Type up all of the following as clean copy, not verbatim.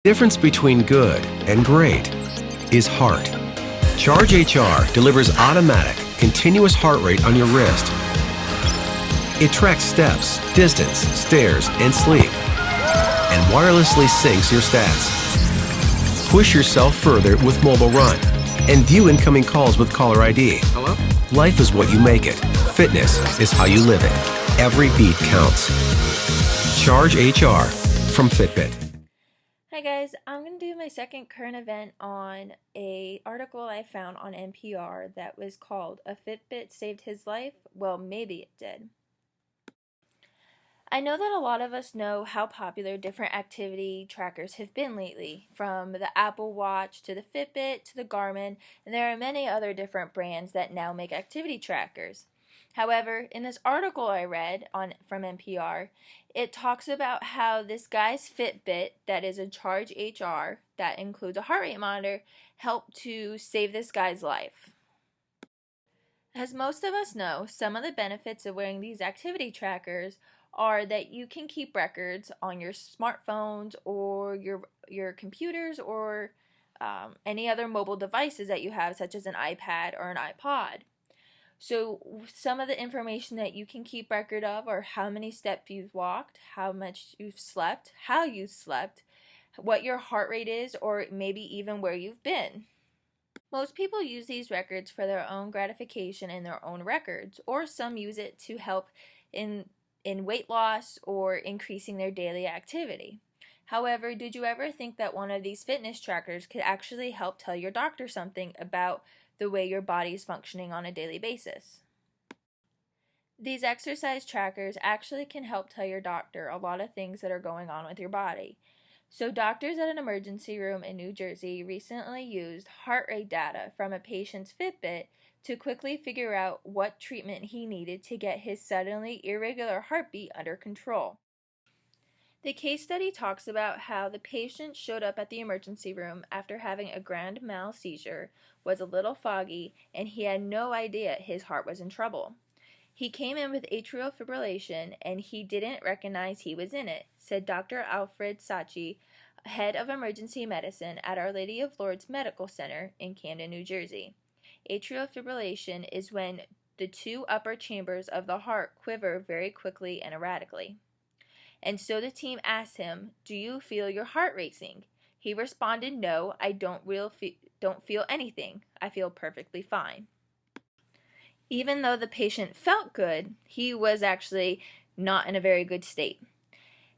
The difference between good and great is heart. Charge HR delivers automatic, continuous heart rate on your wrist. It tracks steps, distance, stairs, and sleep, and wirelessly syncs your stats. Push yourself further with Mobile Run, and view incoming calls with Caller ID. Hello? Life is what you make it. Fitness is how you live it. Every beat counts. Charge HR from Fitbit. Hi guys, I'm going to do my second current event on an article I found on NPR that was called "A Fitbit Saved His Life?" Well, maybe it did. I know that a lot of us know how popular different activity trackers have been lately, from the Apple Watch to the Fitbit to the Garmin, and there are many other different brands that now make activity trackers. However, in this article I read from NPR, it talks about how this guy's Fitbit, that is a Charge HR, that includes a heart rate monitor, helped to save this guy's life. As most of us know, some of the benefits of wearing these activity trackers are that you can keep records on your smartphones or your computers or any other mobile devices that you have, such as an iPad or an iPod. So some of the information that you can keep record of are how many steps you've walked, how much you've slept, how you slept, what your heart rate is, or maybe even where you've been. Most people use these records for their own gratification in their own records, or some use it to help in weight loss or increasing their daily activity. However, did you ever think that one of these fitness trackers could actually help tell your doctor something about the way your body is functioning on a daily basis? These exercise trackers actually can help tell your doctor a lot of things that are going on with your body. So doctors at an emergency room in New Jersey recently used heart rate data from a patient's Fitbit to quickly figure out what treatment he needed to get his suddenly irregular heartbeat under control. The case study talks about how the patient showed up at the emergency room after having a grand mal seizure, was a little foggy, and he had no idea his heart was in trouble. He came in with atrial fibrillation, and he didn't recognize he was in it, said Dr. Alfred Sachi, head of emergency medicine at Our Lady of Lourdes Medical Center in Camden, New Jersey. Atrial fibrillation is when the two upper chambers of the heart quiver very quickly and erratically. And so the team asked him, "Do you feel your heart racing?" He responded, "No, I don't feel anything. I feel perfectly fine." Even though the patient felt good, he was actually not in a very good state.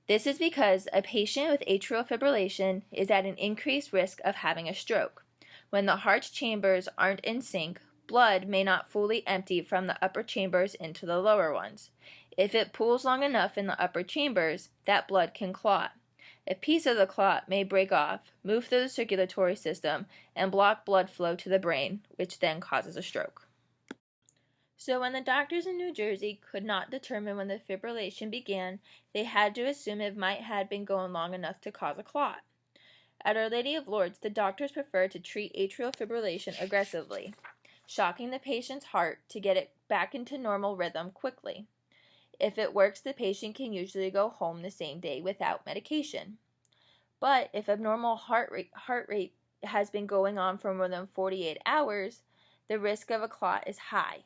This is because a patient with atrial fibrillation is at an increased risk of having a stroke. When the heart's chambers aren't in sync, blood may not fully empty from the upper chambers into the lower ones. If it pools long enough in the upper chambers, that blood can clot. A piece of the clot may break off, move through the circulatory system, and block blood flow to the brain, which then causes a stroke. So when the doctors in New Jersey could not determine when the fibrillation began, they had to assume it might have been going long enough to cause a clot. At Our Lady of Lourdes, the doctors prefer to treat atrial fibrillation aggressively, shocking the patient's heart to get it back into normal rhythm quickly. If it works, the patient can usually go home the same day without medication. But if abnormal heart rate has been going on for more than 48 hours, the risk of a clot is high.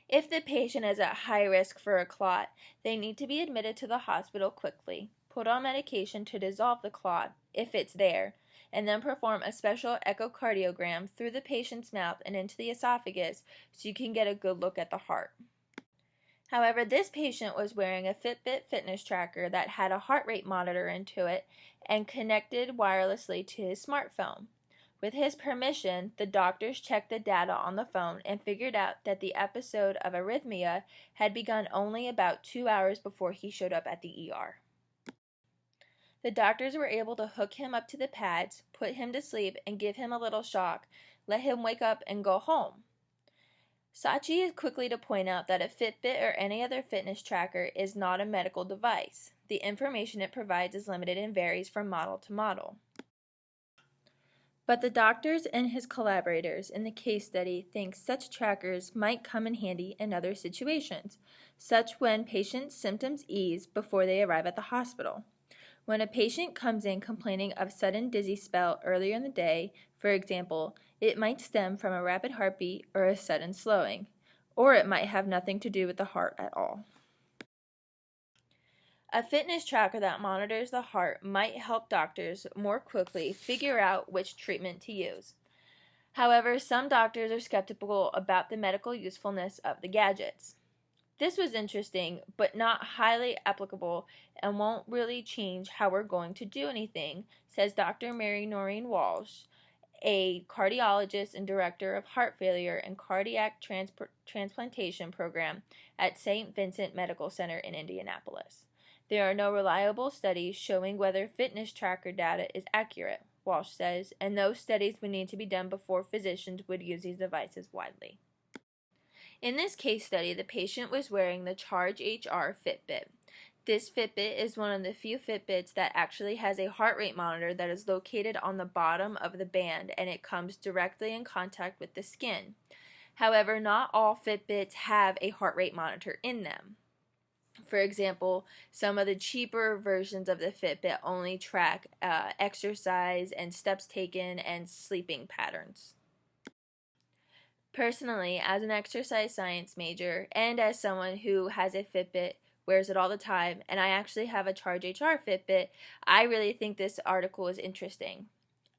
If the patient is at high risk for a clot, they need to be admitted to the hospital quickly, put on medication to dissolve the clot, if it's there, and then perform a special echocardiogram through the patient's mouth and into the esophagus so you can get a good look at the heart. However, this patient was wearing a Fitbit fitness tracker that had a heart rate monitor into it and connected wirelessly to his smartphone. With his permission, the doctors checked the data on the phone and figured out that the episode of arrhythmia had begun only about 2 hours before he showed up at the ER. The doctors were able to hook him up to the pads, put him to sleep, and give him a little shock, let him wake up and go home. Sachi is quickly to point out that a Fitbit or any other fitness tracker is not a medical device. The information it provides is limited and varies from model to model. But the doctors and his collaborators in the case study think such trackers might come in handy in other situations, such when patients' symptoms ease before they arrive at the hospital. When a patient comes in complaining of sudden dizzy spell earlier in the day, for example, it might stem from a rapid heartbeat or a sudden slowing, or it might have nothing to do with the heart at all. A fitness tracker that monitors the heart might help doctors more quickly figure out which treatment to use. However, some doctors are skeptical about the medical usefulness of the gadgets. This was interesting, but not highly applicable and won't really change how we're going to do anything, says Dr. Mary Noreen Walsh, a cardiologist and director of heart failure and cardiac transplantation program at St. Vincent Medical Center in Indianapolis. There are no reliable studies showing whether fitness tracker data is accurate, Walsh says, and those studies would need to be done before physicians would use these devices widely. In this case study, the patient was wearing the Charge HR Fitbit. This Fitbit is one of the few Fitbits that actually has a heart rate monitor that is located on the bottom of the band, and it comes directly in contact with the skin. However, not all Fitbits have a heart rate monitor in them. For example, some of the cheaper versions of the Fitbit only track exercise and steps taken and sleeping patterns. Personally, as an exercise science major and as someone who has a Fitbit, wears it all the time, and I actually have a Charge HR Fitbit, I really think this article is interesting.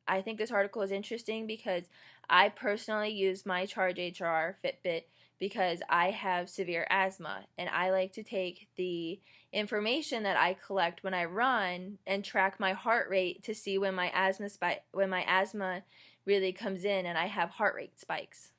I think this article is interesting because I personally use my Charge HR Fitbit because I have severe asthma, and I like to take the information that I collect when I run and track my heart rate to see when my asthma really comes in and I have heart rate spikes.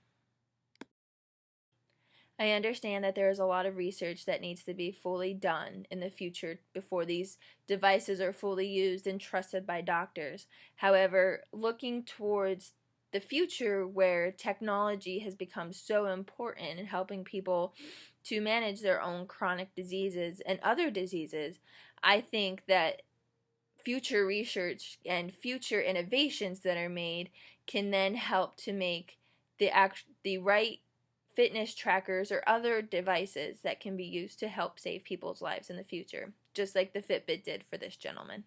I understand that there is a lot of research that needs to be fully done in the future before these devices are fully used and trusted by doctors. However, looking towards the future where technology has become so important in helping people to manage their own chronic diseases and other diseases, I think that future research and future innovations that are made can then help to make the right fitness trackers or other devices that can be used to help save people's lives in the future, just like the Fitbit did for this gentleman.